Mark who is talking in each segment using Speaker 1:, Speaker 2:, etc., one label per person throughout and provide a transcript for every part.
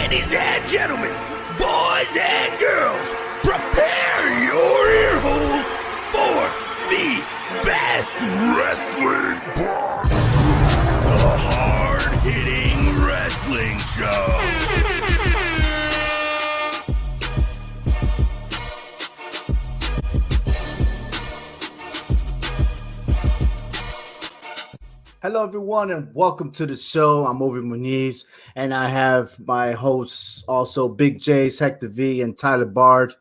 Speaker 1: Ladies and gentlemen, boys and girls, prepare your ear holes for the best wrestling part, the hard-hitting wrestling show.
Speaker 2: Hello, everyone, and welcome to the show. I'm Ovi Muniz, and I have my hosts, also Big J's, Hector V, and Tyler Bard.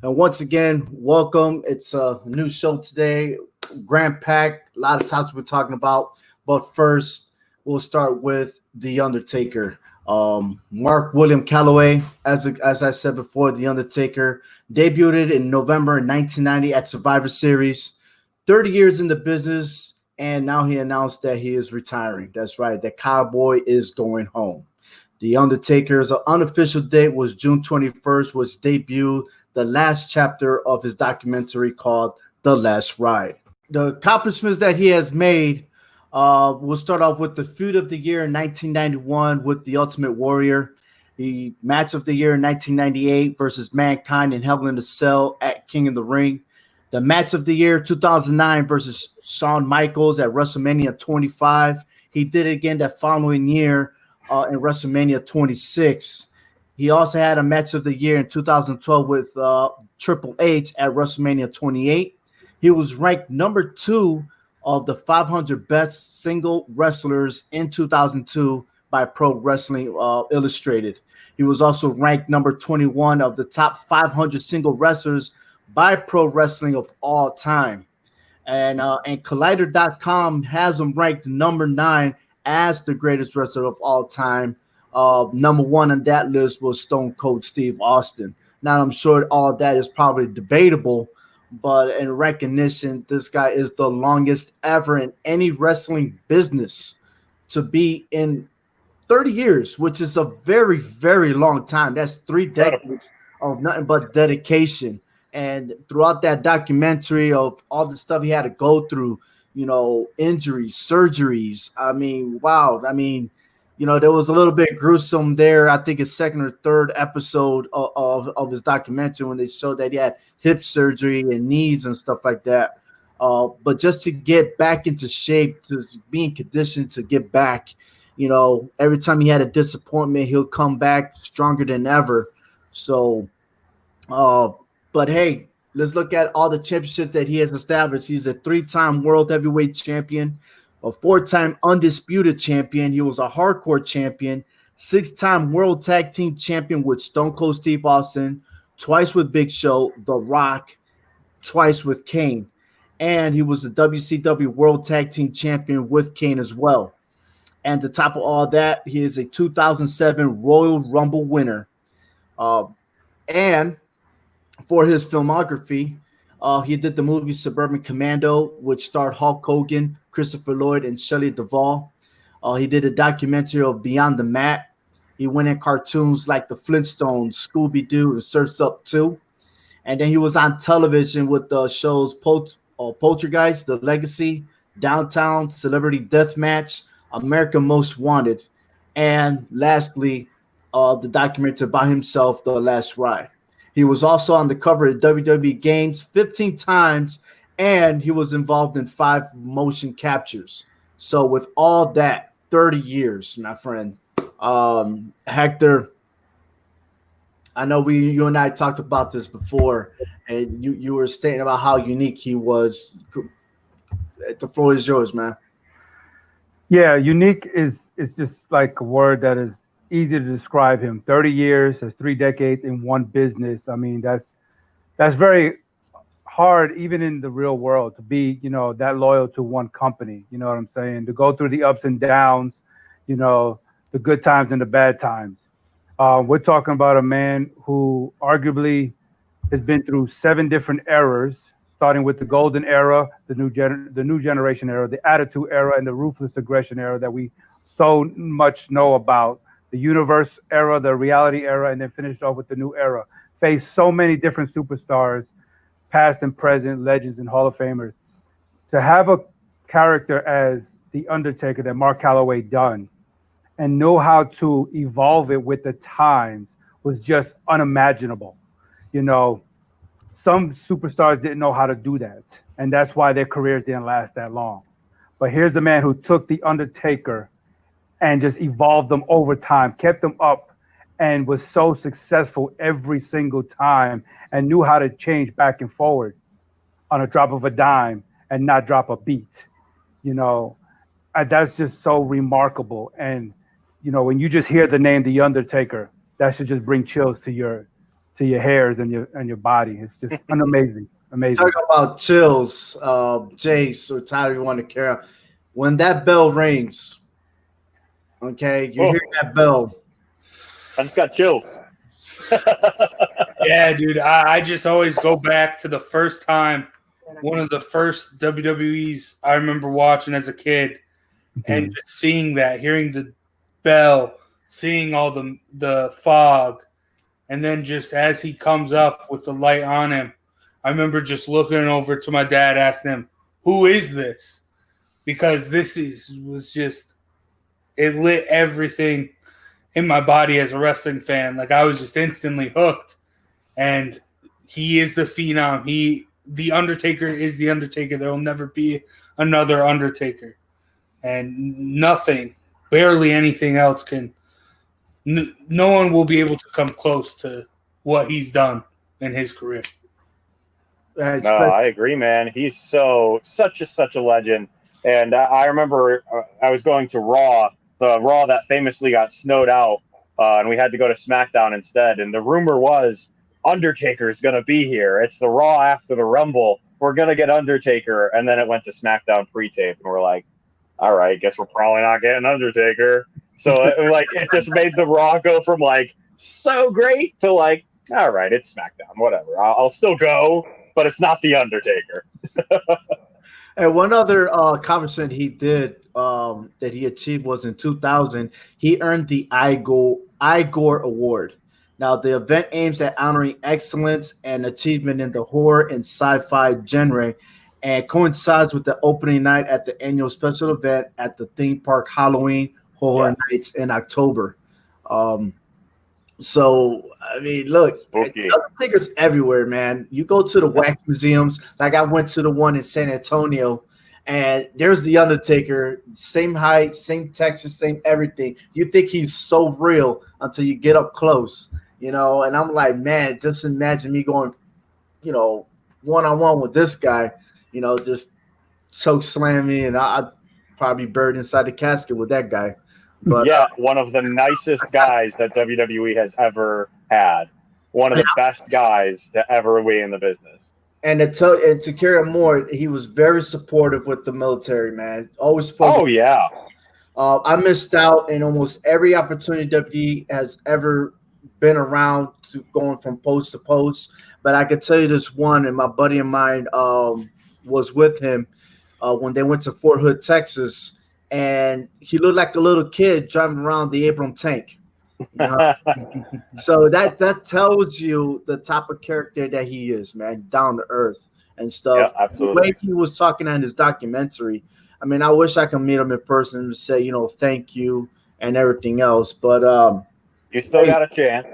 Speaker 2: And once again, welcome. It's a new show today, grand packed, a lot of topics we're talking about. But first, we'll start with The Undertaker. Mark William Calloway, as I said before, The Undertaker debuted in November 1990 at Survivor Series. 30 years in the business. And now he announced that he is retiring. That's right. The Cowboy is going home. The Undertaker's unofficial date was June 21st, which debuted the last chapter of his documentary called The Last Ride. The accomplishments that he has made, we'll start off with the feud of the year in 1991 with The Ultimate Warrior. The match of the year in 1998 versus Mankind in Hell in a Cell at King of the Ring. The match of the year, 2009 versus Shawn Michaels at WrestleMania 25. He did it again that following year in WrestleMania 26. He also had a match of the year in 2012 with Triple H at WrestleMania 28. He was ranked number 2 of the 500 best single wrestlers in 2002 by Pro Wrestling Illustrated. He was also ranked number 21 of the top 500 single wrestlers by Pro Wrestling of all time. And Collider.com has him ranked number 9 as the greatest wrestler of all time. Number 1 on that list was Stone Cold Steve Austin. Now, I'm sure all of that is probably debatable, but in recognition, this guy is the longest ever in any wrestling business to be in 30 years, which is a very, very long time. That's 3 decades of nothing but dedication. And throughout that documentary of all the stuff he had to go through, injuries, surgeries. I mean, wow. I mean, there was a little bit gruesome there. I think it's second or third episode of his documentary when they showed that he had hip surgery and knees and stuff like that. But just to get back into shape, to be in condition to get back, every time he had a disappointment, he'll come back stronger than ever. So, but hey, let's look at all the championships that he has established. He's a 3-time world heavyweight champion, a 4-time undisputed champion. He was a hardcore champion, 6-time world tag team champion with Stone Cold Steve Austin, twice with Big Show, The Rock, twice with Kane. And he was the WCW world tag team champion with Kane as well. And to top of all that, he is a 2007 Royal Rumble winner. And for his filmography, he did the movie Suburban Commando, which starred Hulk Hogan, Christopher Lloyd, and Shelley Duvall. He did a documentary of Beyond the Mat. He went in cartoons like The Flintstones, Scooby-Doo, and Surf's Up 2. And then he was on television with the shows Poltergeist, The Legacy, Downtown, Celebrity Deathmatch, American Most Wanted, and lastly, the documentary about himself, The Last Ride. He was also on the cover of WWE Games 15 times, and he was involved in 5 motion captures. So with all that, 30 years, my friend. Hector, I know you and I talked about this before, and you were stating about how unique he was. The floor is yours, man.
Speaker 3: Yeah, unique is just like a word that is easy to describe him. 30 years, that's 3 decades in one business. I mean, that's very hard, even in the real world, to be, that loyal to one company. You know what I'm saying? To go through the ups and downs, the good times and the bad times. We're talking about a man who arguably has been through 7 different eras, starting with the golden era, the new generation era, the attitude era, and the ruthless aggression era that we so much know about. The universe era, the reality era, and then finished off with the new era. Faced so many different superstars, past and present, legends and Hall of Famers. To have a character as The Undertaker that Mark Calloway done, and know how to evolve it with the times was just unimaginable. You know, some superstars didn't know how to do that, and that's why their careers didn't last that long. But here's a man who took the Undertaker and just evolved them over time, kept them up, and was so successful every single time, and knew how to change back and forward on a drop of a dime and not drop a beat. You know, that's just so remarkable. And you know, when you just hear the name The Undertaker, that should just bring chills to your hairs and your body. It's just an amazing.
Speaker 2: Talking about chills, Jace or Tyler, you want to carry on. When that bell rings, okay, you hear that bell.
Speaker 4: I just got chills.
Speaker 5: Yeah, dude. I just always go back to the first time, one of the first WWEs I remember watching as a kid, and just seeing that, hearing the bell, seeing all the fog, and then just as he comes up with the light on him, I remember just looking over to my dad, asking him, "Who is this?" Because was just, it lit everything in my body as a wrestling fan. Like, I was just instantly hooked. And he is the phenom. The Undertaker is the Undertaker. There will never be another Undertaker. And nothing, barely anything else no one will be able to come close to what he's done in his career.
Speaker 4: No, I agree, man. He's such a legend. And I remember I was going to Raw, the Raw that famously got snowed out, and we had to go to SmackDown instead. And the rumor was Undertaker's going to be here. It's the Raw after the Rumble. We're going to get Undertaker. And then it went to SmackDown pre-tape, and we're like, all right, guess we're probably not getting Undertaker. So it just made the Raw go from like so great to like, all right, it's SmackDown, whatever. I'll still go, but it's not the Undertaker.
Speaker 2: And one other accomplishment he did that he achieved was in 2000, he earned the Igor Award. Now, the event aims at honoring excellence and achievement in the horror and sci-fi genre, and coincides with the opening night at the annual special event at the theme park Halloween Horror Nights in October. So, I mean, look, Undertaker's everywhere, man. You go to the wax museums, like I went to the one in San Antonio, and there's the Undertaker, same height, same texture, same everything. You think he's so real until you get up close, you know, and I'm like, man, just imagine me going, you know, one-on-one with this guy, you know, just choke slam me, and I'd probably be buried inside the casket with that guy. But,
Speaker 4: yeah, one of the nicest guys that WWE has ever had. One of the best guys to ever be in the business.
Speaker 2: And to carry on more, he was very supportive with the military, man. Always supportive.
Speaker 4: Oh, yeah.
Speaker 2: I missed out in almost every opportunity WWE has ever been around to going from post to post. But I could tell you this one, and my buddy of mine was with him when they went to Fort Hood, Texas. And he looked like a little kid driving around the Abram tank. You know? So that tells you the type of character that he is, man, down to earth and stuff.
Speaker 4: Yeah, absolutely.
Speaker 2: The way he was talking on his documentary, I mean, I wish I could meet him in person and say, you know, thank you and everything else. But
Speaker 4: you still got a chance.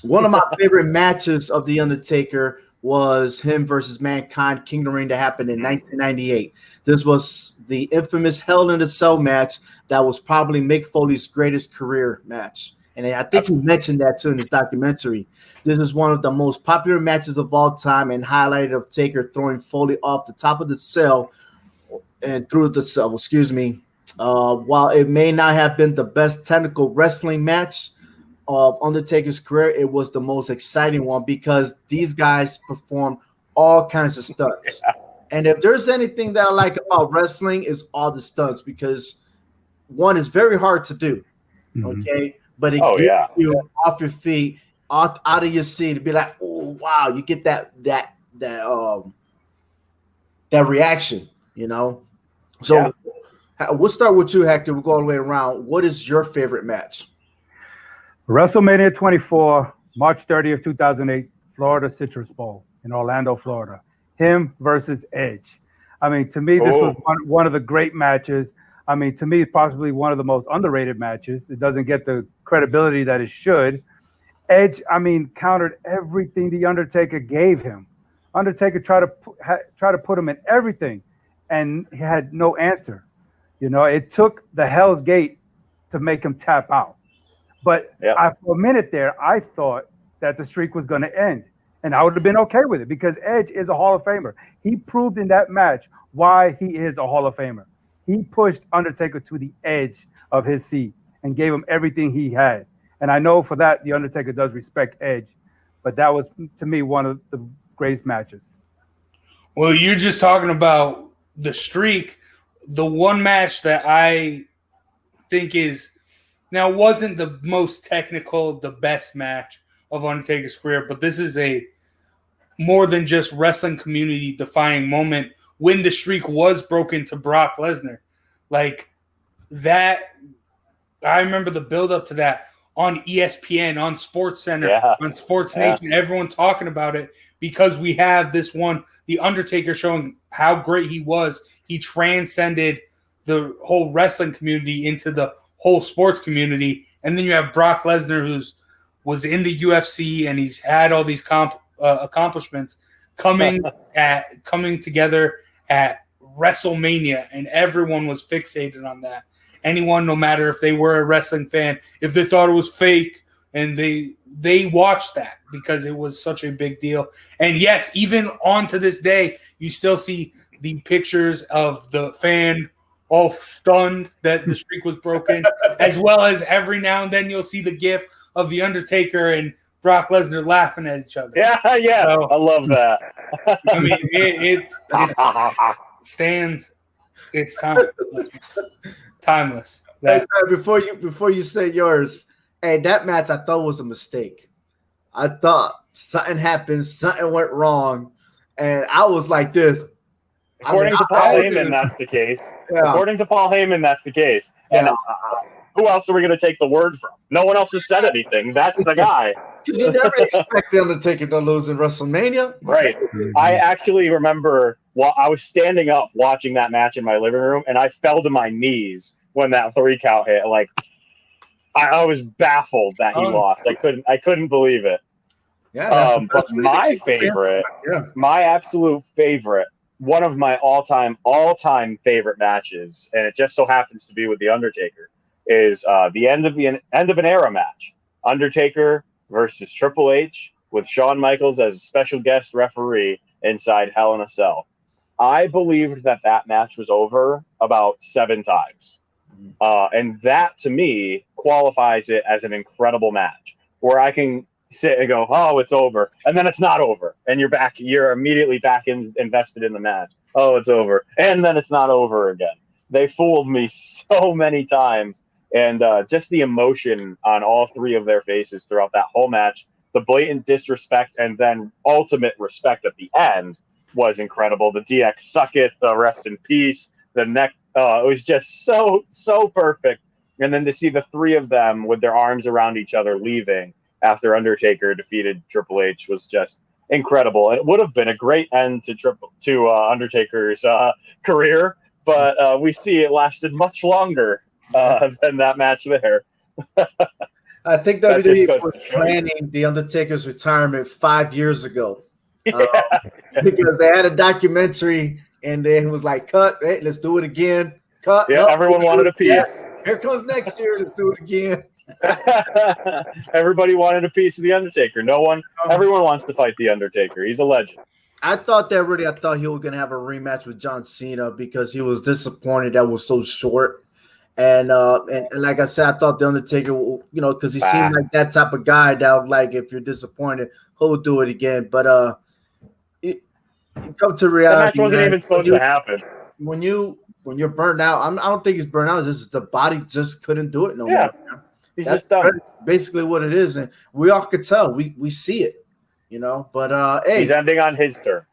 Speaker 2: One of my favorite matches of The Undertaker was him versus Mankind Kingdom Reign that happened in 1998. This was the infamous Hell in a Cell match that was probably Mick Foley's greatest career match. And I think he mentioned that too in his documentary. This is one of the most popular matches of all time and highlighted of Taker throwing Foley off the top of the cell and through the cell, while it may not have been the best technical wrestling match of Undertaker's career, it was the most exciting one because these guys perform all kinds of stunts. And if there's anything that I like about wrestling is all the stunts, because one is very hard to do, okay? But it gets you off your feet, out of your seat, to be like, oh wow, you get that reaction, you know. So we'll start with you, Hector. We'll go all the way around. What is your favorite match?
Speaker 3: WrestleMania 24, March 30th, 2008, Florida Citrus Bowl in Orlando, Florida. Him versus Edge. I mean, to me, this was one of the great matches. I mean, to me, possibly one of the most underrated matches. It doesn't get the credibility that it should. Edge, I mean, countered everything the Undertaker gave him. Undertaker tried to put him in everything, and he had no answer. You know, it took the Hell's Gate to make him tap out. But for a minute there, I thought that the streak was going to end, and I would have been okay with it because Edge is a Hall of Famer. He proved in that match why he is a Hall of Famer. He pushed Undertaker to the edge of his seat and gave him everything he had. And I know for that, the Undertaker does respect Edge, but that was, to me, one of the greatest matches.
Speaker 5: Well, you're just talking about the streak. The one match that I think is now wasn't the most technical, the best match of Undertaker's career, but this is a more than just wrestling community defining moment when the streak was broken to Brock Lesnar. Like that, I remember the build up to that on ESPN, on SportsCenter, on Sports Nation, everyone talking about it because we have this one, The Undertaker showing how great he was. He transcended the whole wrestling community into the whole sports community. And then you have Brock Lesnar, was in the UFC and he's had all these accomplishments coming together at WrestleMania, and everyone was fixated on that. Anyone, no matter if they were a wrestling fan, if they thought it was fake, and they watched that because it was such a big deal. And yes, even on to this day, you still see the pictures of the fan all stunned that the streak was broken, as well as every now and then you'll see the gif of The Undertaker and Brock Lesnar laughing at each other.
Speaker 4: Yeah, so, I love that.
Speaker 5: I mean, it stands. It's timeless.
Speaker 2: Before you say yours, hey, that match I thought was a mistake. I thought something happened, something went wrong, and I was like this.
Speaker 4: According to Paul Heyman, that's the case. Yeah. According to Paul Heyman, that's the case. And who else are we going to take the word from? No one else has said anything. That's the guy.
Speaker 2: Because you never expect the Undertaker to lose in WrestleMania.
Speaker 4: Right. I actually remember I was standing up watching that match in my living room, and I fell to my knees when that 3 count hit. Like, I was baffled that he lost. I couldn't believe it.
Speaker 2: Yeah.
Speaker 4: But my favorite, my absolute favorite, one of my all-time favorite matches, and it just so happens to be with The Undertaker, is the end of an era match. Undertaker versus Triple H with Shawn Michaels as a special guest referee inside Hell in a Cell. I believed that match was over about 7 times. And that, to me, qualifies it as an incredible match where I can sit and go, oh, it's over. And then it's not over. And you're immediately invested in the match. Oh, it's over. And then it's not over again. They fooled me so many times. And just the emotion on all 3 of their faces throughout that whole match, the blatant disrespect and then ultimate respect at the end was incredible. The DX suck it, the rest in peace, the neck. It was just so perfect. And then to see the 3 of them with their arms around each other leaving after Undertaker defeated Triple H was just incredible. It would have been a great end to Undertaker's career, but we see it lasted much longer than that match there.
Speaker 2: I think WWE was planning The Undertaker's retirement 5 years ago. Because they had a documentary and then it was like, cut, hey, let's do it again. Cut.
Speaker 4: Yeah, everyone wanted a piece.
Speaker 2: Here comes next year, let's do it again.
Speaker 4: Everybody wanted a piece of The Undertaker. Everyone wants to fight The Undertaker. He's a legend.
Speaker 2: I thought he was going to have a rematch with John Cena because he was disappointed that was so short. And like I said, I thought The Undertaker, because he seemed like that type of guy that would, like, if you're disappointed, he'll do it again. But come to reality,
Speaker 4: that match wasn't even supposed to happen.
Speaker 2: When you're burnt out, I don't think he's burnt out. It's just the body just couldn't do it no more. That's just done. Basically what it is, and we all could tell. We see it, But hey,
Speaker 4: he's ending on his terms.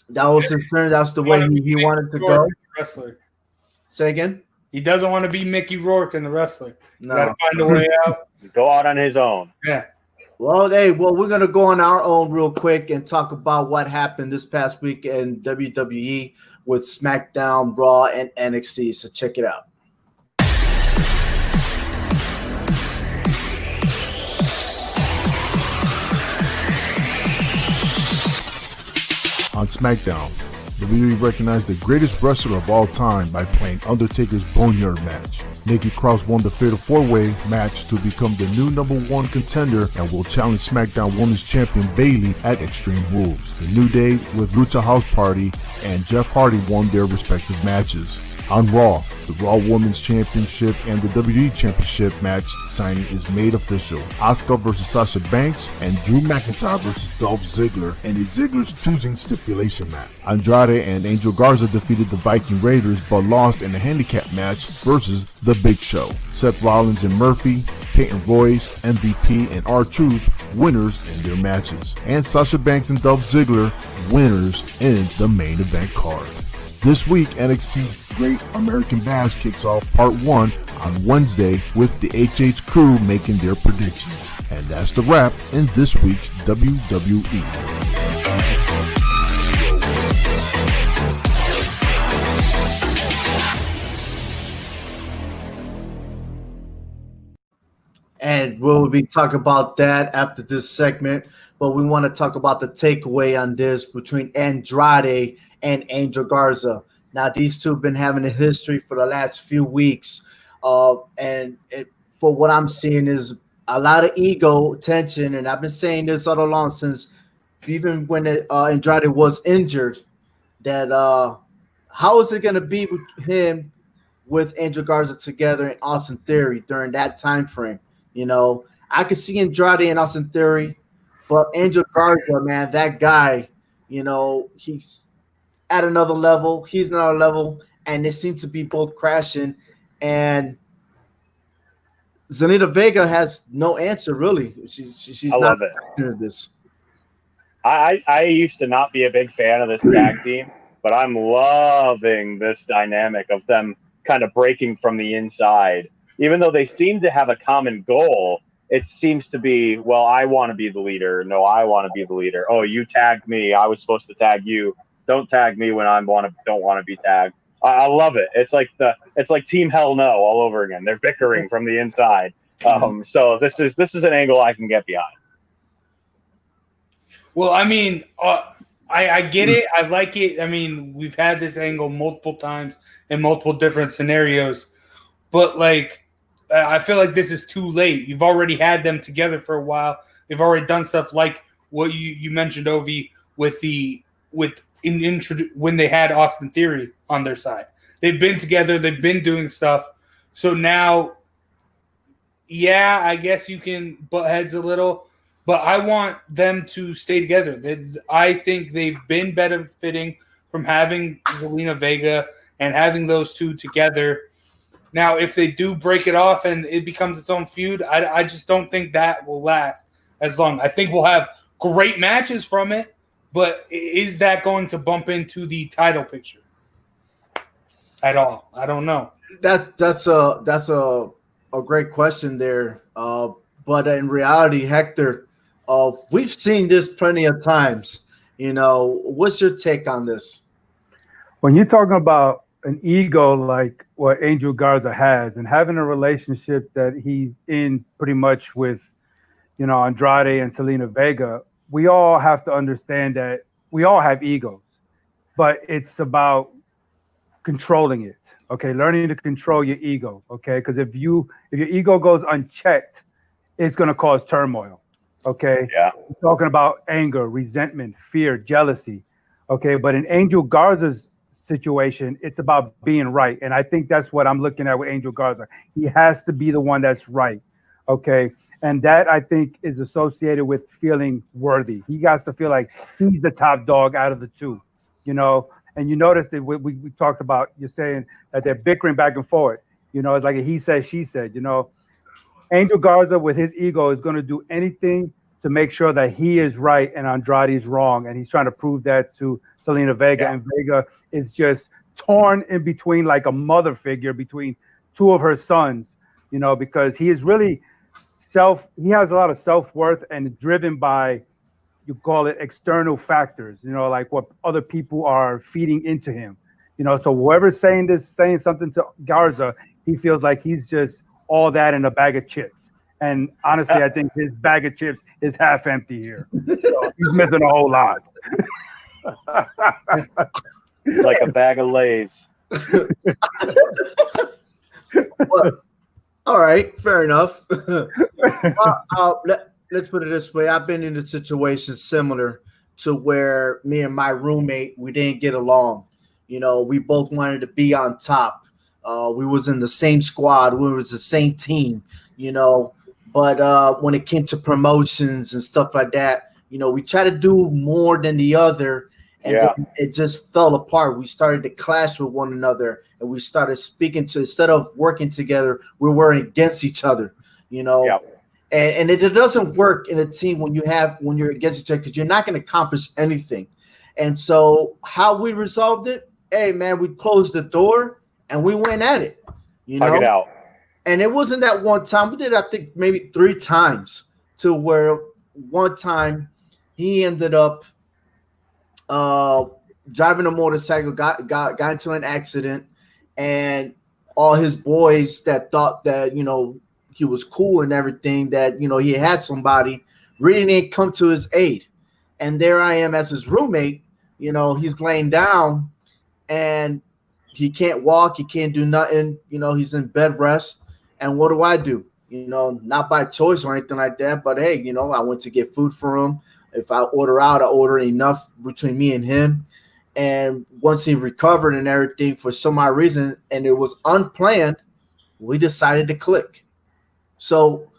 Speaker 2: That was his turn. That's the way he wanted to go.
Speaker 5: Wrestler.
Speaker 2: Say again.
Speaker 5: He doesn't want to be Mickey Rourke in the wrestler.
Speaker 2: No.
Speaker 5: Got to find a way out.
Speaker 4: Go out on his own.
Speaker 5: Yeah.
Speaker 2: Well, we're going to go on our own real quick and talk about what happened this past week in WWE with SmackDown, Raw, and NXT. So check it out.
Speaker 6: On SmackDown, WWE recognized the greatest wrestler of all time by playing Undertaker's Boneyard match. Nikki Cross won the Fatal 4-Way match to become the new #1 contender and will challenge SmackDown Women's Champion Bayley at Extreme Rules. The New Day with Lucha House Party and Jeff Hardy won their respective matches. On Raw, the Raw Women's Championship and the WWE Championship match signing is made official. Asuka versus Sasha Banks and Drew McIntyre versus Dolph Ziggler in a Ziggler's choosing stipulation match. Andrade and Angel Garza defeated the Viking Raiders but lost in a handicap match versus The Big Show. Seth Rollins and Murphy, Peyton Royce, MVP, and R-Truth winners in their matches. And Sasha Banks and Dolph Ziggler winners in the main event card. This week, NXT's Great American Bash kicks off Part 1 on Wednesday with the HH crew making their predictions. And that's the wrap in this week's WWE.
Speaker 2: And we'll be talking about that after this segment. But we want to talk about the takeaway on this between Andrade and Angel Garza. Now, these two have been having a history for the last few weeks. For what I'm seeing is a lot of ego tension. And I've been saying this all along since even when Andrade was injured, that how is it going to be with him with Angel Garza together and Austin Theory during that time frame? You know, I could see Andrade and Austin Theory, but Angel Garza, man, that guy, you know, he's at another level. He's another level, and they seem to be both crashing. And Zelina Vega has no answer, really. She's
Speaker 4: I
Speaker 2: not
Speaker 4: love it.
Speaker 2: This.
Speaker 4: I used to not be a big fan of this tag team, but I'm loving this dynamic of them kind of breaking from the inside. Even though they seem to have a common goal, it seems to be, well, I want to be the leader. No, I want to be the leader. Oh, you tagged me. I was supposed to tag you. Don't tag me when I don't want to be tagged. I love it. It's like Team Hell No all over again. They're bickering from the inside. So this is an angle I can get behind.
Speaker 5: Well, I mean, I get it. I like it. I mean, we've had this angle multiple times in multiple different scenarios, but like, I feel like this is too late. You've already had them together for a while. They've already done stuff like what you mentioned, Ovi, when they had Austin Theory on their side. They've been together. They've been doing stuff. So now, yeah, I guess you can butt heads a little, but I want them to stay together. I think they've been benefiting from having Zelina Vega and having those two together. Now, if they do break it off and it becomes its own feud, I just don't think that will last as long. I think we'll have great matches from it, but is that going to bump into the title picture at all? I don't know.
Speaker 2: That's a great question there. But in reality, Hector, we've seen this plenty of times. You know, what's your take on this?
Speaker 3: When you're talking about an ego like what Angel Garza has and having a relationship that he's in pretty much with, you know, Andrade and Zelina Vega, we all have to understand that we all have egos, but it's about controlling it. Okay. Learning to control your ego. Okay. Because if your ego goes unchecked, it's going to cause turmoil. Okay.
Speaker 4: Yeah.
Speaker 3: We're talking about anger, resentment, fear, jealousy. Okay. But in Angel Garza's situation, it's about being right. And I think that's what I'm looking at with Angel Garza. He has to be the one that's right. Okay. And that, I think, is associated with feeling worthy. He has to feel like he's the top dog out of the two, you know. And you notice that we talked about, you're saying that they're bickering back and forth. You know, it's like a he said, she said, you know. Angel Garza, with his ego, is going to do anything to make sure that he is right and Andrade is wrong. And he's trying to prove that to Zelina Vega. Yeah. And Vega is just torn in between like a mother figure between two of her sons, you know, because he is really he has a lot of self-worth and driven by, you call it, external factors, you know, like what other people are feeding into him. So whoever's saying something to Garza, he feels like he's just all that in a bag of chips. And honestly, I think his bag of chips is half empty here. So he's missing a whole lot.
Speaker 4: Like a bag of Lay's.
Speaker 2: Well, all right, fair enough. Let's put it this way. I've been in a situation similar to where me and my roommate, we didn't get along. We both wanted to be on top. We was in the same squad. We was the same team, But when it came to promotions and stuff like that, we try to do more than the other. And then it just fell apart. We started to clash with one another, and we started instead of working together, we were against each other, And it doesn't work in a team when you're against each other, because you're not going to accomplish anything. And so how we resolved it, hey man, we closed the door and we went at it,
Speaker 4: Hug it out.
Speaker 2: And it wasn't that one time. We did, I think, maybe 3 times, to where one time he ended up driving a motorcycle, got into an accident, and all his boys that thought that he was cool and everything, that he had somebody, really didn't come to his aid. And there I am as his roommate, he's laying down and he can't walk, he can't do nothing, he's in bed rest. And what do? Not by choice or anything like that, but hey, I went to get food for him. If I order out, I order enough between me and him. And once he recovered and everything, for some odd reason, and it was unplanned, we decided to click. So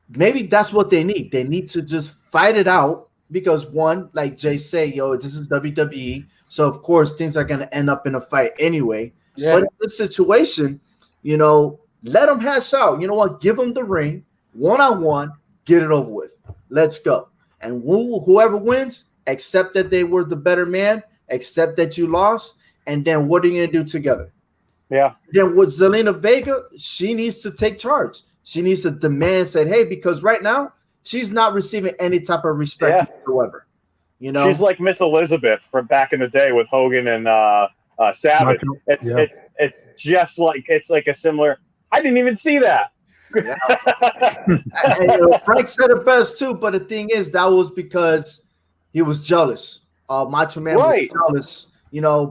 Speaker 2: maybe that's what they need. They need to just fight it out, because one, like Jay say, this is WWE. So of course things are going to end up in a fight anyway. Yeah. But in this situation, let them hash out. You know what? Give them the ring, one-on-one, get it over with. Let's go. And whoever wins, accept that they were the better man, accept that you lost, and then what are you going to do together?
Speaker 4: Yeah.
Speaker 2: Then with Zelina Vega, she needs to take charge. She needs to demand, say, hey, because right now she's not receiving any type of respect whatsoever.
Speaker 4: She's like Miss Elizabeth from back in the day with Hogan and Savage. It's just like, it's like a similar. I didn't even see that.
Speaker 2: Yeah. and Frank said it best too, but the thing is, that was because he was jealous. Macho Man was jealous,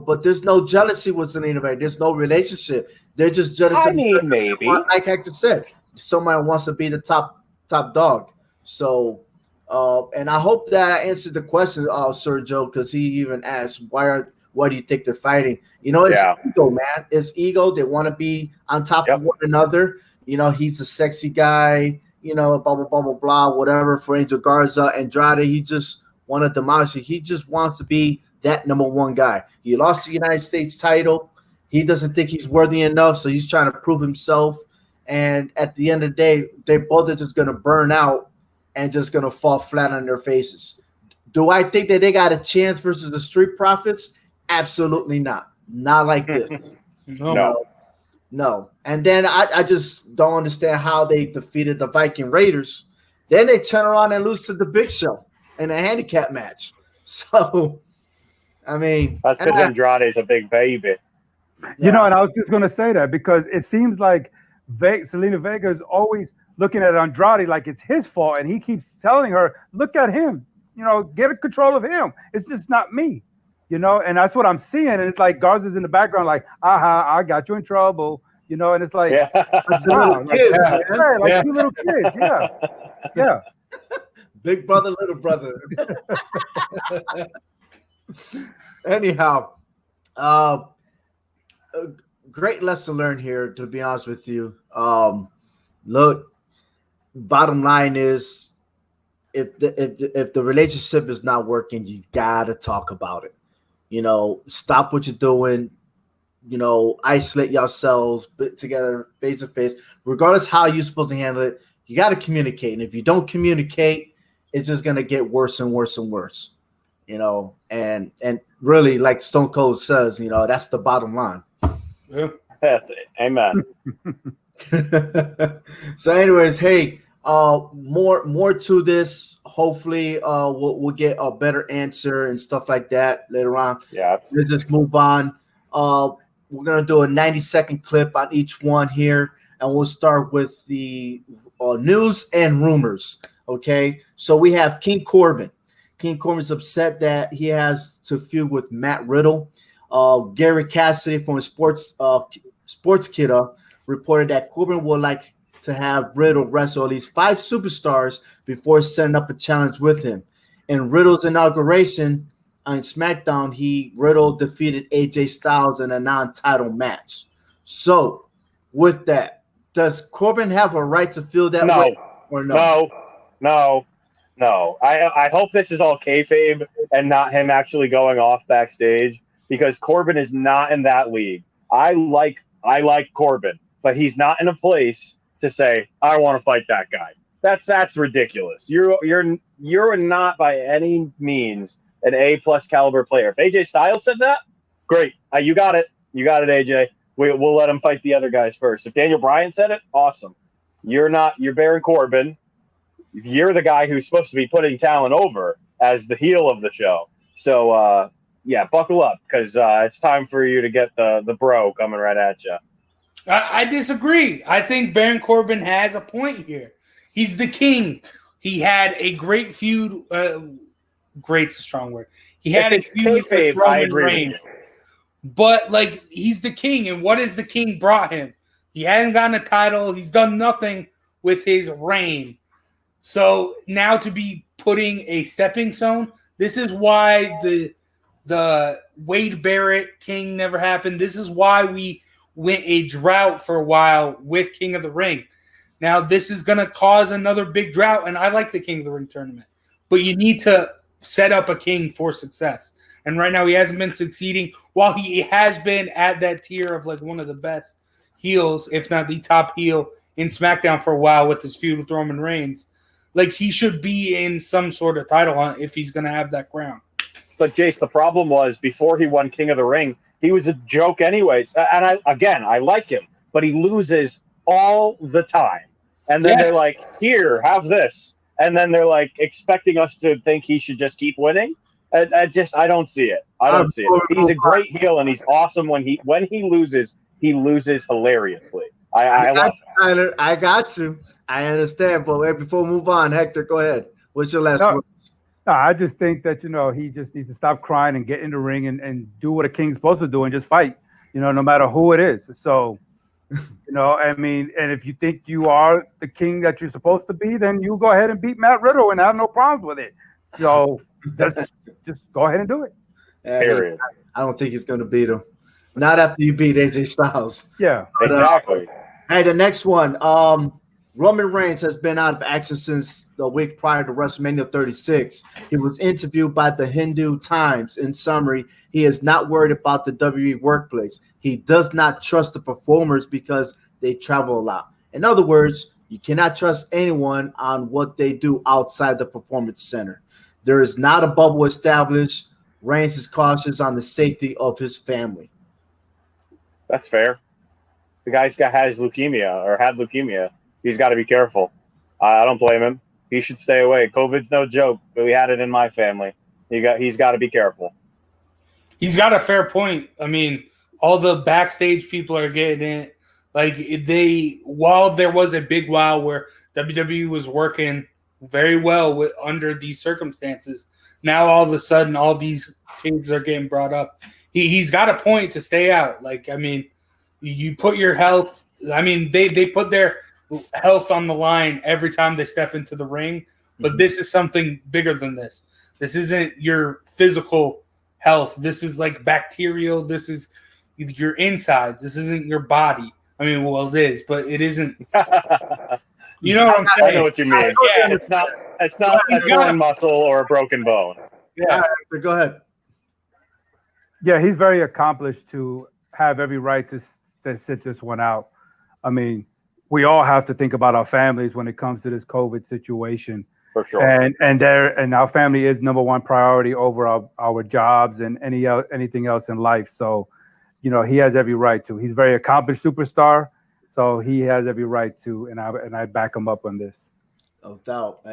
Speaker 2: but there's no jealousy with Zelina Vega. There's no relationship. They're just jealous.
Speaker 4: Maybe.
Speaker 2: Like Hector said, somebody wants to be the top dog. So, and I hope that I answered the question, Sir Joe, because he even asked, why do you think they're fighting? It's ego, man. It's ego. They want to be on top of one another. He's a sexy guy, blah, blah, blah, blah, blah, whatever. For Angel Garza, Andrade, he just wanted to demolish it. He just wants to be that number one guy. He lost the United States title. He doesn't think he's worthy enough, so he's trying to prove himself. And at the end of the day, they both are just going to burn out and just going to fall flat on their faces. Do I think that they got a chance versus the Street Profits? Absolutely not. Not like this. No. And then I just don't understand how they defeated the Viking Raiders. Then they turn around and lose to the Big Show in a handicap match. So, I mean.
Speaker 4: That's because Andrade's a big baby.
Speaker 3: And I was just going to say that, because it seems like Zelina Vega is always looking at Andrade like it's his fault, and he keeps telling her, look at him, get control of him. It's just not me. And that's what I'm seeing. And it's like Garza's in the background, like, I got you in trouble, and it's like,
Speaker 2: like
Speaker 3: two little kids. Yeah.
Speaker 2: Big brother, little brother. Anyhow, great lesson learned here, to be honest with you. Look, bottom line is, if the relationship is not working, you gotta talk about it. Stop what you're doing. Isolate yourselves, put together face to face. Regardless how you're supposed to handle it, you got to communicate. And if you don't communicate, it's just gonna get worse and worse and worse. And really, like Stone Cold says, that's the bottom line.
Speaker 4: Yeah. That's it. Amen.
Speaker 2: So, anyways, hey, more to this Hopefully, we'll get a better answer and stuff like that later on.
Speaker 4: Yeah.
Speaker 2: Let's just move on. We're gonna do a 90-second clip on each one here, and we'll start with the news and rumors. Okay, so we have King Corbin. King Corbin's upset that he has to feud with Matt Riddle. Gary Cassidy from Sportskita reported that Corbin would like to have Riddle wrestle at least 5 superstars before setting up a challenge with him. In Riddle's inauguration on SmackDown, Riddle defeated AJ Styles in a non-title match. So, with that, does Corbin have a right to feel that way or no?
Speaker 4: No. I hope this is all kayfabe and not him actually going off backstage, because Corbin is not in that league. I like Corbin, but he's not in a place to say, I want to fight that guy. That's ridiculous. You're not by any means an A+ caliber player. If AJ Styles said that, great. You got it. AJ. We'll let him fight the other guys first. If Daniel Bryan said it, awesome. You're Baron Corbin. You're the guy who's supposed to be putting talent over as the heel of the show. So, buckle up, because it's time for you to get the bro coming right at you.
Speaker 5: I disagree. I think Baron Corbin has a point here. He's the king. He had a great feud. Great's a strong word. He had a feud with Roman Reigns. But, he's the king, and what has the king brought him? He hasn't gotten a title. He's done nothing with his reign. So now to be putting a stepping stone, this is why the Wade Barrett King never happened. This is why we went a drought for a while with King of the Ring. Now this is going to cause another big drought, and I like the King of the Ring tournament. But you need to set up a king for success. And right now he hasn't been succeeding, while he has been at that tier of one of the best heels, if not the top heel in SmackDown for a while with his feud with Roman Reigns. He should be in some sort of title hunt if he's going to have that crown.
Speaker 4: But Jace, the problem was before he won King of the Ring, he was a joke anyways. And I like him, but he loses all the time. And then they're like, here, have this. And then they're expecting us to think he should just keep winning. I don't see it. I don't see it. He's a great heel, and he's awesome when he loses hilariously. I love
Speaker 2: Tyler, I got you. I understand, but before we move on, Hector, go ahead. What's your last words?
Speaker 3: No, I just think that, he just needs to stop crying and get in the ring and do what a king's supposed to do and just fight, no matter who it is. So, and if you think you are the king that you're supposed to be, then you go ahead and beat Matt Riddle and have no problems with it. So just go ahead and do it.
Speaker 4: Period.
Speaker 2: I don't think he's going to beat him. Not after you beat AJ Styles.
Speaker 3: Yeah.
Speaker 2: But,
Speaker 4: exactly.
Speaker 2: Hey, the next one. Roman Reigns has been out of action since the week prior to WrestleMania 36. He was interviewed by the Hindu Times. In summary, he is not worried about the WWE workplace. He does not trust the performers because they travel a lot. In other words, you cannot trust anyone on what they do outside the performance center. There is not a bubble established. Reigns is cautious on the safety of his family.
Speaker 4: That's fair. The guy's has leukemia or had leukemia. He's got to be careful. I don't blame him. He should stay away. COVID's no joke, but we had it in my family. He's got to be careful.
Speaker 5: He's got a fair point. All the backstage people are getting it. While there was a big while where WWE was working very well under these circumstances, now all of a sudden all these kids are getting brought up. He's got a point to stay out. You put your health. They put their health on the line every time they step into the ring, but this is something bigger than this. This isn't your physical health. This is bacterial. This is your insides. This isn't your body. It is, but it isn't. You know what I'm saying?
Speaker 4: I know what you mean. Yeah, it's not a torn muscle or a broken bone.
Speaker 2: Yeah, go ahead.
Speaker 3: Yeah, he's very accomplished to have every right to sit this one out. We all have to think about our families when it comes to this COVID situation.
Speaker 4: For sure.
Speaker 3: And our family is number one priority over our jobs and anything else in life. So, he has every right to. He's a very accomplished superstar, so he has every right to. And I back him up on this.
Speaker 2: No doubt.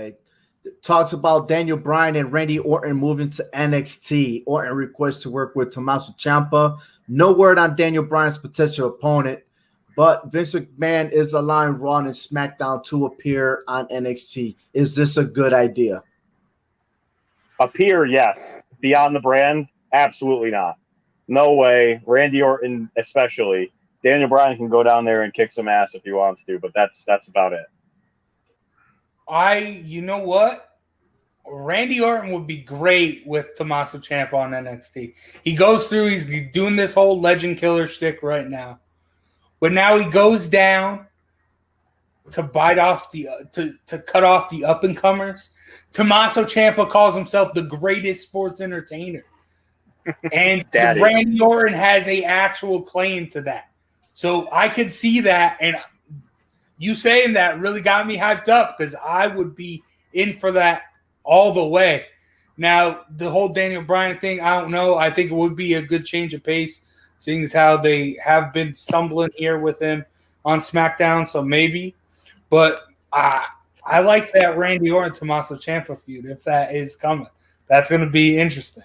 Speaker 2: talks about Daniel Bryan and Randy Orton moving to NXT. Orton requests to work with Tommaso Ciampa. No word on Daniel Bryan's potential opponent, but Vince McMahon is allowing Raw and SmackDown to appear on NXT. Is this a good idea?
Speaker 4: Appear, yes. Beyond the brand, absolutely not. No way. Randy Orton, especially. Daniel Bryan can go down there and kick some ass if he wants to, but that's about it.
Speaker 5: You know what? Randy Orton would be great with Tommaso Ciampa on NXT. He goes through, he's doing this whole legend killer shtick right now. But now he goes down to bite off to cut off the up and comers. Tommaso Ciampa calls himself the greatest sports entertainer. And Randy Orton has an actual claim to that. So I could see that, and you saying that really got me hyped up because I would be in for that all the way. Now, the whole Daniel Bryan thing, I don't know. I think it would be a good change of pace, seeing as how they have been stumbling here with him on SmackDown, so maybe. But I like that Randy Orton Tommaso Ciampa feud if that is coming. That's going to be interesting.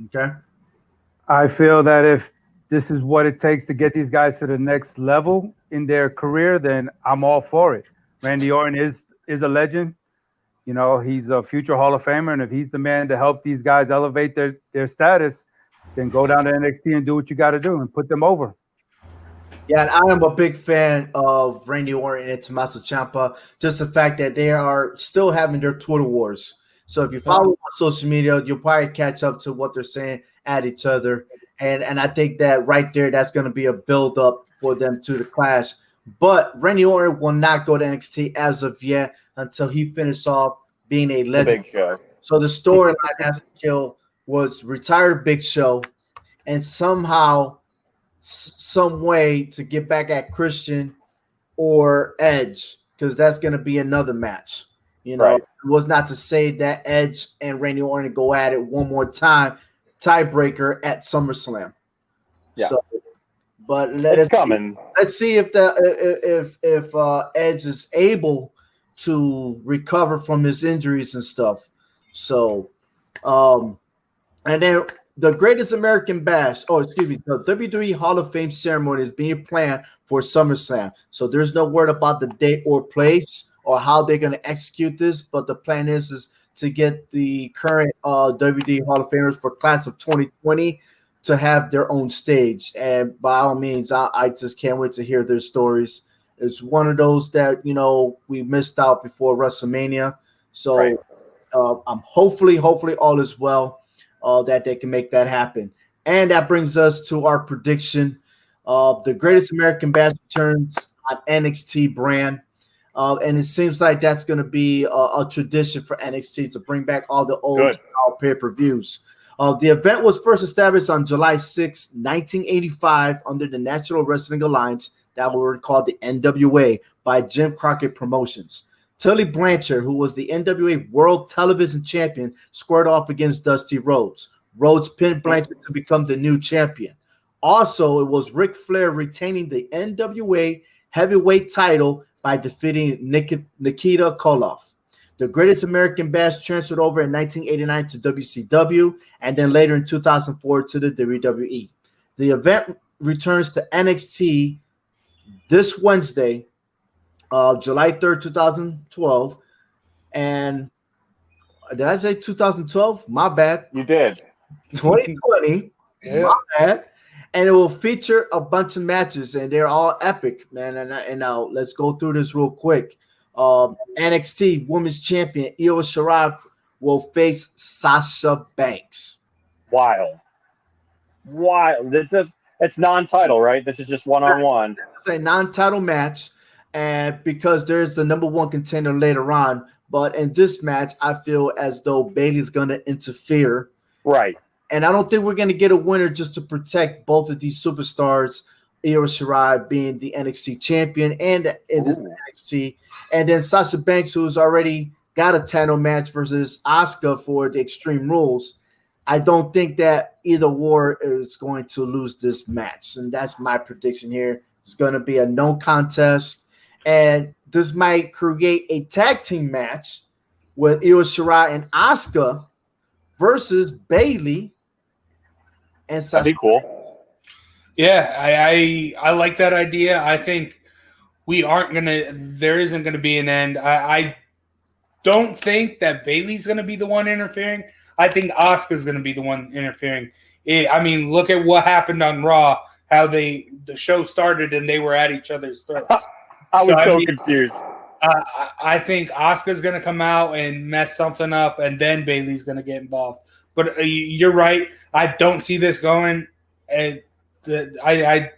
Speaker 2: Okay.
Speaker 3: I feel that if this is what it takes to get these guys to the next level in their career, then I'm all for it. Randy Orton is a legend. You know, he's a future Hall of Famer, and if he's the man to help these guys elevate their status, then go down to NXT and do what you got to do and put them over.
Speaker 2: Yeah, and I am a big fan of Randy Orton and Tommaso Ciampa. Just the fact that they are still having their Twitter wars. So if you follow on social media, you'll probably catch up to what they're saying at each other. And I think that right there, that's going to be a build-up for them to the clash. But Randy Orton will not go to NXT as of yet until he finishes off being a legend.
Speaker 4: Big Show.
Speaker 2: So the storyline has to kill was retired Big Show and somehow, some way to get back at Christian or Edge, because that's going to be another match. You know,
Speaker 4: right.
Speaker 2: It was not to say that Edge and Randy Orton go at it one more time, tiebreaker at SummerSlam.
Speaker 4: Yeah.
Speaker 2: So, but
Speaker 4: it's coming.
Speaker 2: Let's see if Edge is able to recover from his injuries and stuff. So, and then the Greatest American Bash, the WWE Hall of Fame ceremony is being planned for SummerSlam. So there's no word about the date or place or how they're going to execute this, but the plan is to get the current WWE Hall of Famers for class of 2020 to have their own stage. And by all means, I just can't wait to hear their stories. It's one of those that, you know, we missed out before WrestleMania. So
Speaker 4: right.
Speaker 2: I'm hopefully all is well. That they can make that happen. And that brings us to our prediction. The Greatest American Bash returns on NXT brand. And it seems like that's going to be a tradition for NXT to bring back all the old pay-per-views. The event was first established on July 6, 1985 under the National Wrestling Alliance, that were called the NWA, by Jim Crockett Promotions. Tully Blanchard, who was the NWA World Television Champion, squared off against Dusty Rhodes. Rhodes pinned Blanchard to become the new champion. Also, it was Ric Flair retaining the NWA heavyweight title by defeating Nikita Koloff. The Greatest American Bash transferred over in 1989 to WCW and then later in 2004 to the WWE. The event returns to NXT this Wednesday, July 3rd, 2012. And did I say 2012? My bad.
Speaker 4: You did.
Speaker 2: 2020. Yeah. My bad. And it will feature a bunch of matches, and they're all epic, man. And now let's go through this real quick. NXT Women's Champion Io Shirai will face Sasha Banks.
Speaker 4: Wild. It's non-title, right? This is just one-on-one.
Speaker 2: It's a non-title match. And because there's the number one contender later on, but in this match, I feel as though Bayley's going to interfere.
Speaker 4: Right.
Speaker 2: And I don't think we're going to get a winner just to protect both of these superstars, Io Shirai being the NXT champion and in this NXT. And then Sasha Banks, who's already got a title match versus Asuka for the Extreme Rules. I don't think that either war is going to lose this match. And that's my prediction here. It's going to be a no contest. And this might create a tag team match with Io Shirai and Asuka versus Bayley and Sasha.
Speaker 4: That'd be cool.
Speaker 5: Yeah, I like that idea. I think there isn't gonna be an end. I don't think that Bayley's gonna be the one interfering. I think Asuka's gonna be the one interfering. Look at what happened on Raw. How the show started and they were at each other's throats.
Speaker 4: I was confused.
Speaker 5: I think Asuka's going to come out and mess something up, and then Bayley's going to get involved. But you're right. I don't see this going. I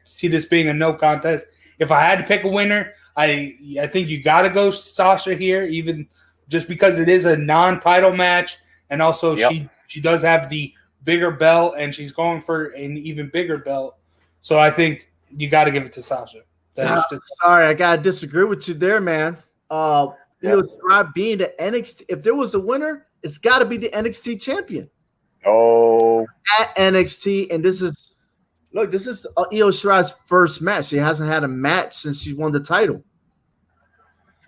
Speaker 5: see this being a no contest. If I had to pick a winner, I think you got to go Sasha here, even just because it is a non-title match, and also she does have the bigger belt, and she's going for an even bigger belt. So I think you got to give it to Sasha.
Speaker 2: Sorry, I gotta disagree with you there, man. Being the NXT, if there was a winner, it's got to be the NXT champion.
Speaker 4: Oh,
Speaker 2: at NXT, and this is Io Shirai's first match. She hasn't had a match since she won the title.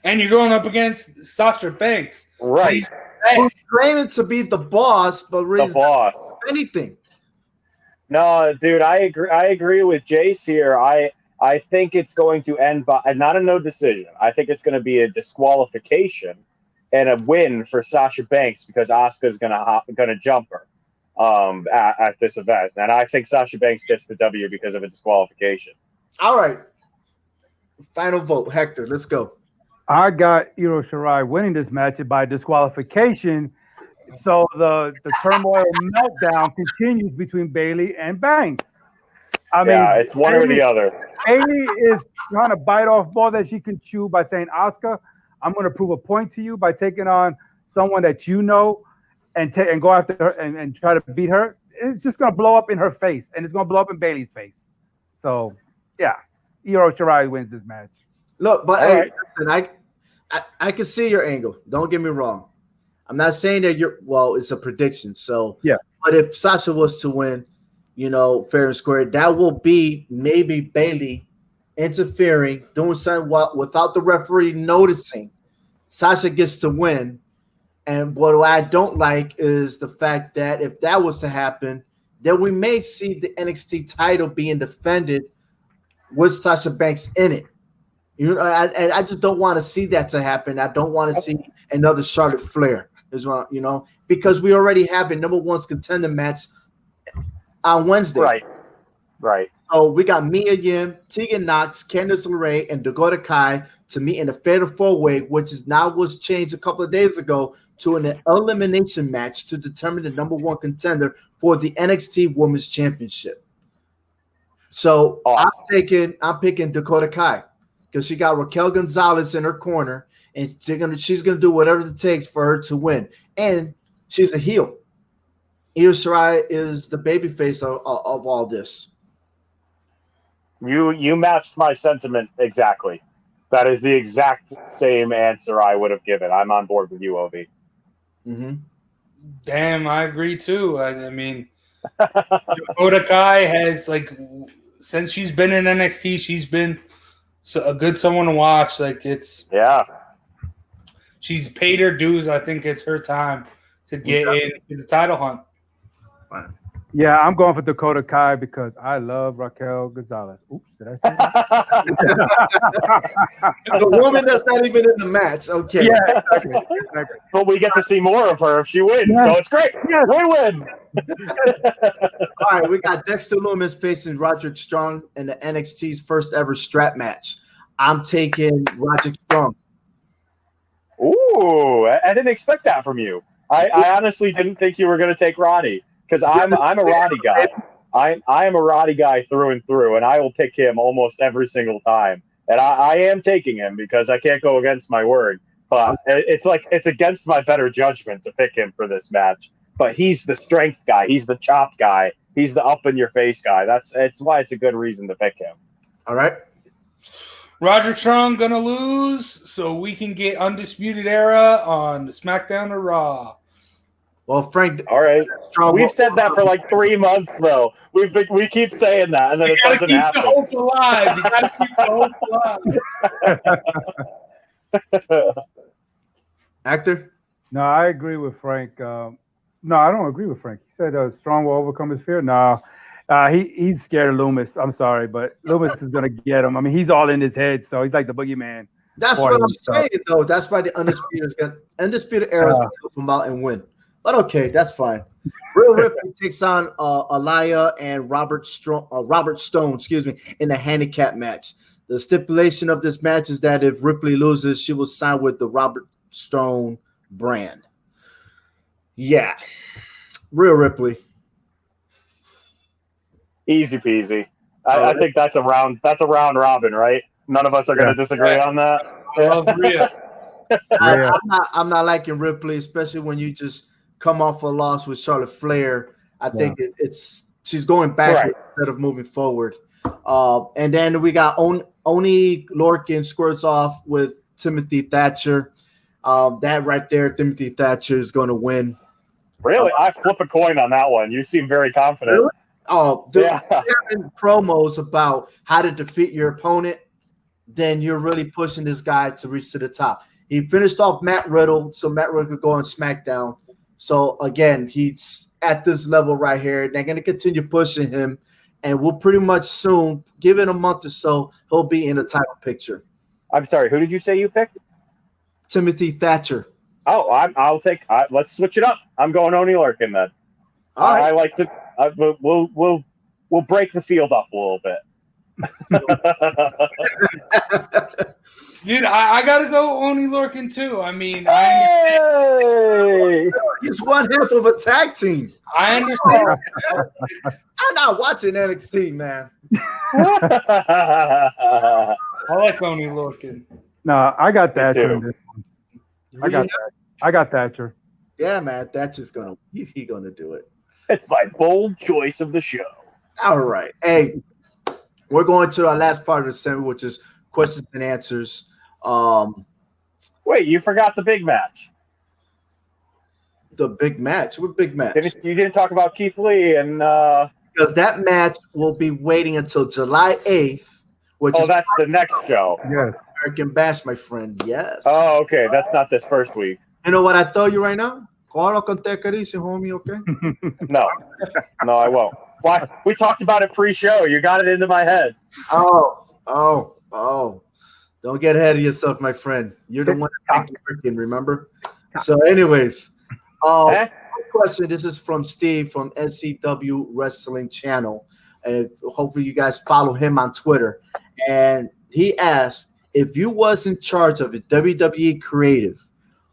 Speaker 5: And you're going up against Sasha Banks,
Speaker 4: right?
Speaker 2: Who's claiming to be the boss, but really
Speaker 4: the boss.
Speaker 2: Anything.
Speaker 4: No, dude, I agree with Jace here. I think it's going to end by not a no decision. I think it's going to be a disqualification and a win for Sasha Banks because Asuka's going to jump her at this event, and I think Sasha Banks gets the W because of a disqualification.
Speaker 2: All right, final vote, Hector. Let's go.
Speaker 3: I got Io Shirai winning this match by disqualification. So the turmoil meltdown continues between Bayley and Banks.
Speaker 4: It's one or the other.
Speaker 3: Bayley is trying to bite off more than she can chew by saying, Asuka, I'm going to prove a point to you by taking on someone that you know and go after her and try to beat her. It's just going to blow up in her face, and it's going to blow up in Bayley's face. So, yeah, Io Shirai wins this match.
Speaker 2: Look, but listen, I can see your angle. Don't get me wrong. I'm not saying that it's a prediction. So,
Speaker 3: yeah.
Speaker 2: But if Sasha was to win, fair and square, that will be maybe Bayley interfering, doing something without the referee noticing. Sasha gets to win. And what I don't like is the fact that if that was to happen, then we may see the NXT title being defended with Sasha Banks in it. I just don't want to see that to happen. I don't want to see another Charlotte Flair, because we already have a number one contender match on Wednesday.
Speaker 4: Right.
Speaker 2: So we got Mia Yim, Tegan Knox, Candice LeRae, and Dakota Kai to meet in a fatal four-way, which was changed a couple of days ago to an elimination match to determine the number one contender for the NXT Women's Championship. So awesome. I'm picking Dakota Kai because she got Raquel Gonzalez in her corner, and she's gonna do whatever it takes for her to win. And she's a heel. Io Shirai is the babyface of all this.
Speaker 4: You matched my sentiment exactly. That is the exact same answer I would have given. I'm on board with you, Ovi.
Speaker 2: Mm-hmm.
Speaker 5: Damn, I agree too. Dakota Kai has since she's been in NXT, she's been a good someone to watch. She's paid her dues. I think it's her time to get into the title hunt.
Speaker 3: Yeah, I'm going for Dakota Kai because I love Raquel Gonzalez. Oops, did I say that?
Speaker 2: The woman that's not even in the match. Okay.
Speaker 3: Yeah, exactly.
Speaker 4: But we get to see more of her if she wins, so it's great.
Speaker 3: Yeah.
Speaker 4: Win-win.
Speaker 2: All right, we got Dexter Lumis facing Roderick Strong in the NXT's first ever strap match. I'm taking Roderick Strong.
Speaker 4: Ooh, I didn't expect that from you. I honestly didn't think you were going to take Roddy. Because I'm a Roddy guy. I am a Roddy guy through and through, and I will pick him almost every single time. And I am taking him because I can't go against my word. But it's against my better judgment to pick him for this match. But he's the strength guy. He's the chop guy. He's the up in your face guy. It's why it's a good reason to pick him.
Speaker 2: All right.
Speaker 5: Roderick Strong gonna lose, so we can get Undisputed Era on SmackDown or Raw.
Speaker 2: Well, Frank,
Speaker 4: all right. We've said that for 3 months, though. We keep saying that, and then it doesn't happen.
Speaker 5: You gotta keep the hope alive.
Speaker 2: Actor?
Speaker 3: No, I agree with Frank. No, I don't agree with Frank. He said Strong will overcome his fear. No, he's scared of Loomis. I'm sorry, but Loomis is gonna get him. I mean, he's all in his head, so he's like the boogeyman.
Speaker 2: That's what I'm saying, though. That's why the Undisputed Era is going to come out and win. But okay, that's fine. Real Ripley takes on Aliyah and Robert Stone, in a handicap match. The stipulation of this match is that if Ripley loses, she will sign with the Robert Stone brand. Yeah. Real Ripley.
Speaker 4: Easy peasy. I think that's a round robin, right? None of us are going to disagree on that.
Speaker 5: I love Rhea.
Speaker 2: I'm not liking Ripley, especially when you just come off a loss with Charlotte Flair. I think she's going backwards instead of moving forward. And then we got Oni Lorcan squirts off with Timothy Thatcher. That right there, Timothy Thatcher is going to win.
Speaker 4: Really? I flip a coin on that one. You seem very confident.
Speaker 2: Really? Oh, dude, having promos about how to defeat your opponent, then you're really pushing this guy to reach to the top. He finished off Matt Riddle, so Matt Riddle could go on SmackDown. So, again, he's at this level right here. They're going to continue pushing him, and we'll pretty much soon, give it a month or so, he'll be in the title picture.
Speaker 4: I'm sorry, who did you say you picked?
Speaker 2: Timothy Thatcher.
Speaker 4: Oh, I'll take let's switch it up. I'm going Oni Lorcan then.
Speaker 2: All right.
Speaker 4: I like to we'll break the field up a little bit.
Speaker 5: Dude, I gotta go Oni Lorcan too. I mean,
Speaker 2: he's one half of a tag team.
Speaker 5: I understand.
Speaker 2: I'm not watching NXT, man.
Speaker 5: I like Oni Lorcan.
Speaker 3: No, I got Thatcher in this one. I got Thatcher.
Speaker 2: Yeah, man, Thatcher's he's gonna do it.
Speaker 4: It's my bold choice of the show.
Speaker 2: All right. Hey, we're going to our last part of the segment, which is questions and answers.
Speaker 4: Wait, you forgot the big match.
Speaker 2: The big match? What big match?
Speaker 4: You didn't talk about Keith Lee and
Speaker 2: because that match will be waiting until July 8th,
Speaker 4: that's the next show.
Speaker 3: Yes.
Speaker 2: American Bash, my friend. Yes.
Speaker 4: Oh, okay. That's not this first week.
Speaker 2: You know what I tell you right now? Call con te caricia, homie, okay?
Speaker 4: No, I won't. Why? We talked about it pre-show. You got it into my head.
Speaker 2: Oh. Don't get ahead of yourself, my friend. You're the one that freaking remember? So, anyways, question. This is from Steve from SCW Wrestling Channel. And hopefully you guys follow him on Twitter. And he asked, if you was in charge of a WWE creative,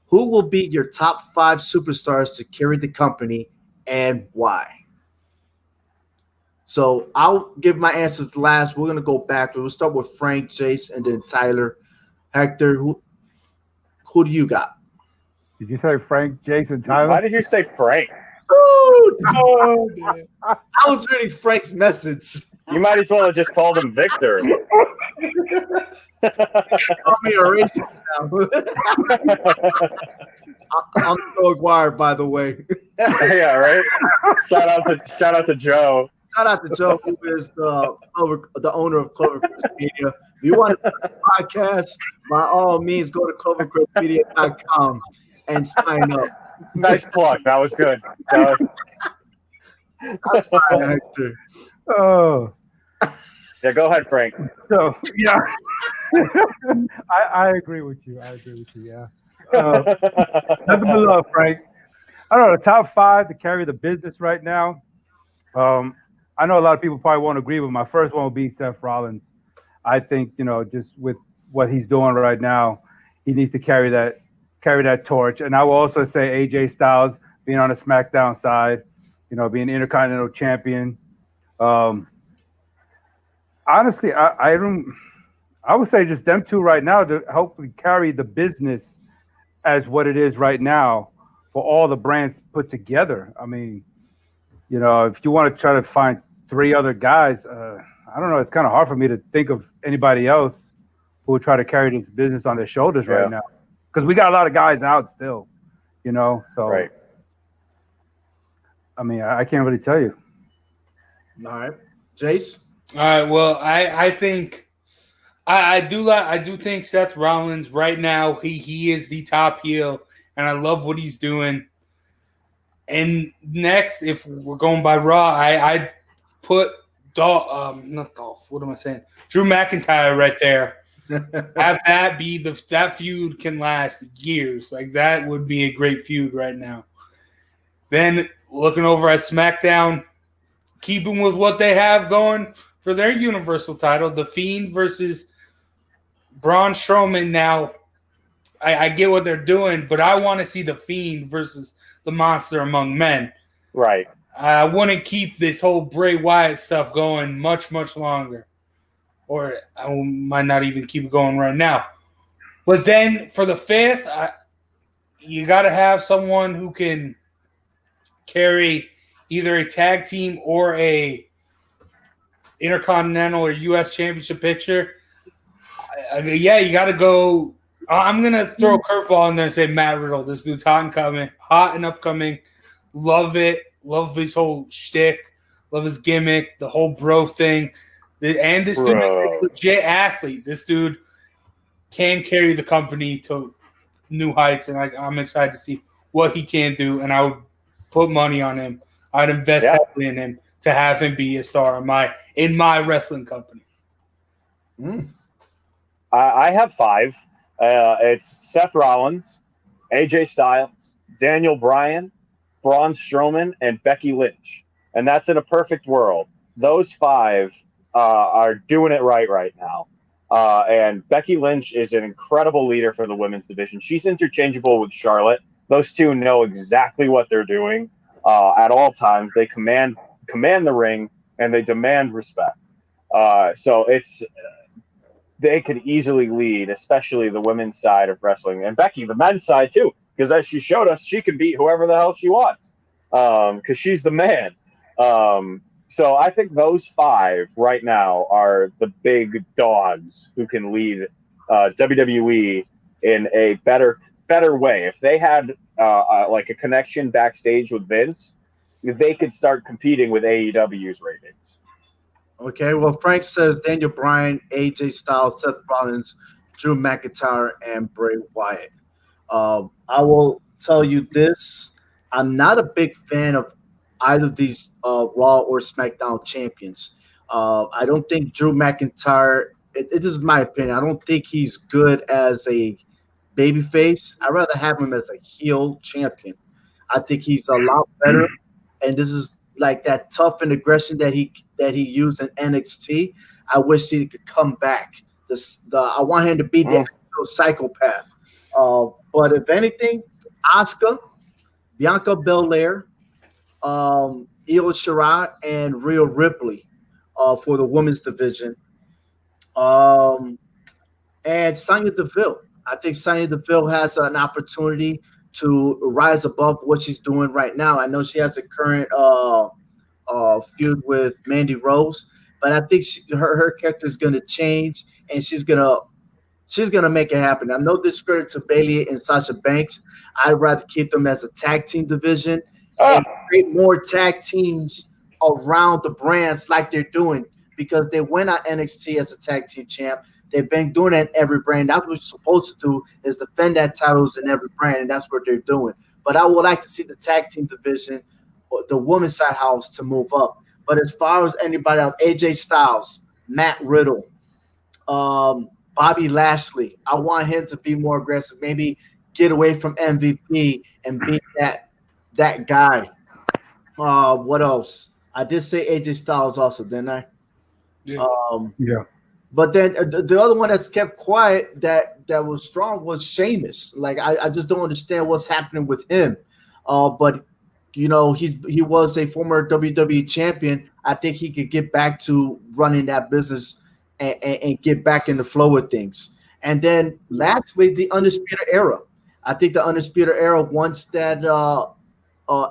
Speaker 2: who will be your top 5 superstars to carry the company and why? So I'll give my answers last. We're going to go back. We'll start with Frank, Jace, and then Tyler. Hector, who do you got?
Speaker 3: Did you say Frank, Jason, Tyler?
Speaker 4: Why did you say Frank?
Speaker 2: Oh, I was reading Frank's message.
Speaker 4: You might as well have just called him Victor.
Speaker 2: Call me a racist now. I'm so acquired, by the way.
Speaker 4: Yeah, right. Shout out to Joe.
Speaker 2: Shout out to Joe, who is the owner of Clovercrest Media. If you want to start a podcast, by all means, go to clovercrestmedia.com and sign up.
Speaker 4: Nice plug. That was good.
Speaker 2: That's fine, Hector.
Speaker 3: Oh.
Speaker 4: Yeah, go ahead, Frank.
Speaker 3: So, yeah. I agree with you. Yeah. Nothing but love, Frank. I don't know, the top 5 to carry the business right now. I know a lot of people probably won't agree, but my first one will be Seth Rollins. I think, just with what he's doing right now, he needs to carry that torch. And I will also say AJ Styles being on the SmackDown side, being Intercontinental Champion. Honestly, I would say just them two right now to hopefully carry the business as what it is right now for all the brands put together. I mean, if you want to try to find 3 other guys, I don't know. It's kind of hard for me to think of anybody else who would try to carry this business on their shoulders right now. Because we got a lot of guys out still, So,
Speaker 4: right.
Speaker 3: I mean, I can't really tell you.
Speaker 2: All right. Jace?
Speaker 5: All right. Well, I think I do think Seth Rollins right now, he is the top heel and I love what he's doing. And next, if we're going by Raw, I put not Dolph. What am I saying? Drew McIntyre right there. Have that be that feud can last years. Like that would be a great feud right now. Then looking over at SmackDown, keeping with what they have going for their Universal title, The Fiend versus Braun Strowman. Now, I get what they're doing, but I want to see The Fiend versus the Monster Among Men.
Speaker 4: Right.
Speaker 5: I wouldn't keep this whole Bray Wyatt stuff going much, much longer. Or I might not even keep it going right now. But then for the fifth, you got to have someone who can carry either a tag team or a Intercontinental or U.S. Championship picture. Yeah, you got to go. I'm going to throw a curveball in there and say Matt Riddle. This dude's hot and upcoming. Love it. Love his whole shtick. Love his gimmick, the whole bro thing. And this dude is a legit athlete. This dude can carry the company to new heights, and I'm excited to see what he can do, and I would put money on him. I'd invest heavily in him to have him be a star in my wrestling company.
Speaker 4: I have 5. It's Seth Rollins, AJ Styles, Daniel Bryan, Braun Strowman, and Becky Lynch. And that's in a perfect world. Those 5 are doing it right now. And Becky Lynch is an incredible leader for the women's division. She's interchangeable with Charlotte. Those two know exactly what they're doing at all times. They command the ring, and they demand respect. So they could easily lead, especially the women's side of wrestling. And Becky, the men's side too, because as she showed us, she can beat whoever the hell she wants because she's the man. So I think those 5 right now are the big dogs who can lead WWE in a better way. If they had like a connection backstage with Vince, they could start competing with AEW's ratings.
Speaker 2: Okay, well, Frank says Daniel Bryan, AJ Styles, Seth Rollins, Drew McIntyre, and Bray Wyatt. I will tell you this. I'm not a big fan of either of these Raw or SmackDown champions. I don't think Drew McIntyre, it is my opinion, I don't think he's good as a babyface. I'd rather have him as a heel champion. I think he's a lot better, and this is like that tough and aggression that he used in NXT. I wish he could come back. I want him to be the actual psychopath. But if anything, Asuka, Bianca Belair, Io Shirai, and Rhea Ripley for the women's division. And Sonya Deville. I think Sonya Deville has an opportunity to rise above what she's doing right now. I know she has a current feud with Mandy Rose, but I think her character is going to change, and she's gonna make it happen. I'm no discredit to Bayley and Sasha Banks. I'd rather keep them as a tag team division and create more tag teams around the brands like they're doing, because they went on NXT as a tag team champ. They've been doing that in every brand. That's what you're supposed to do, is defend that titles in every brand, and that's what they're doing. But I would like to see the tag team division, the women's side house, to move up. But as far as anybody else, AJ Styles, Matt Riddle, Bobby Lashley, I want him to be more aggressive. Maybe get away from MVP and be that guy. What else? I did say AJ Styles also, didn't I?
Speaker 5: Yeah.
Speaker 3: Yeah.
Speaker 2: But then the other one that's kept quiet that was strong was Sheamus. Like I just don't understand what's happening with him. But you know, he was a former WWE champion. I think he could get back to running that business and get back in the flow of things. And then lastly, the Undisputed Era. I think the Undisputed Era, once that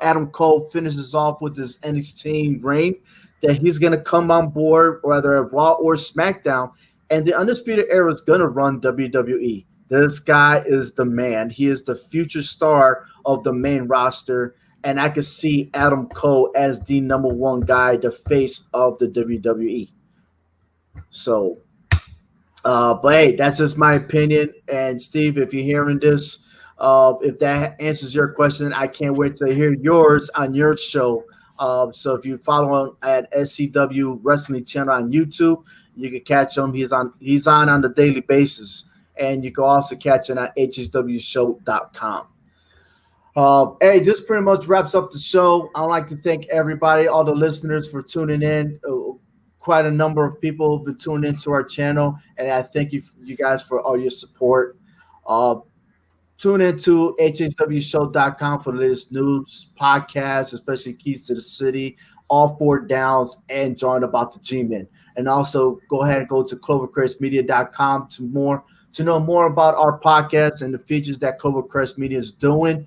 Speaker 2: Adam Cole finishes off with his NXT reign, that he's going to come on board, whether at Raw or SmackDown, and the Undisputed Era is going to run WWE. This guy is the man. He is the future star of the main roster, and I could see Adam Cole as the number one guy, the face of the WWE. So, but hey, that's just my opinion. And Steve, if you're hearing this, If that answers your question, I can't wait to hear yours on your show. So if you follow him at SCW Wrestling Channel on YouTube, you can catch him. He's on the daily basis, and you can also catch him at hswshow.com. Hey, this pretty much wraps up the show. I'd like to thank everybody, all the listeners, for tuning in. Quite a number of people have been tuning into our channel, and I thank you guys for all your support. Tune into hswshow.com for the latest news, podcasts, especially Keys to the City, All Four Downs, and Join About the G-Men. And also go ahead and go to clovercrestmedia.com to know more about our podcast and the features that Clovercrest Media is doing.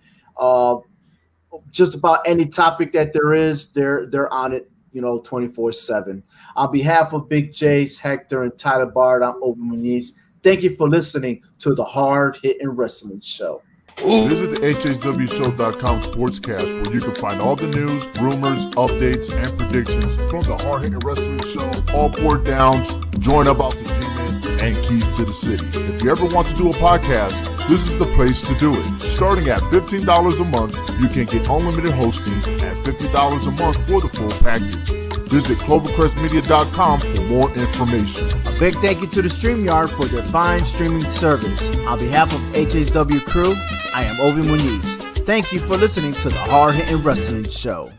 Speaker 2: Just about any topic that there is, they're on it, 24/7. On behalf of Big J's, Hector, and Tyler Bard, I'm Obi Muniz. Thank you for listening to the Hard Hittin' Wrestling Show.
Speaker 6: Visit the hswshow.com sportscast where you can find all the news, rumors, updates, and predictions from the Hard Hittin' Wrestling Show, All Four Downs, Join About the G-Men, and Keys to the City. If you ever want to do a podcast, this is the place to do it. Starting at $15 a month, you can get unlimited hosting at $50 a month for the full package. Visit clovercrestmedia.com for more information.
Speaker 2: A big thank you to the StreamYard for their fine streaming service. On behalf of HSW crew, I am Obi Muniz. Thank you for listening to the Hard Hittin' Wrestling Show.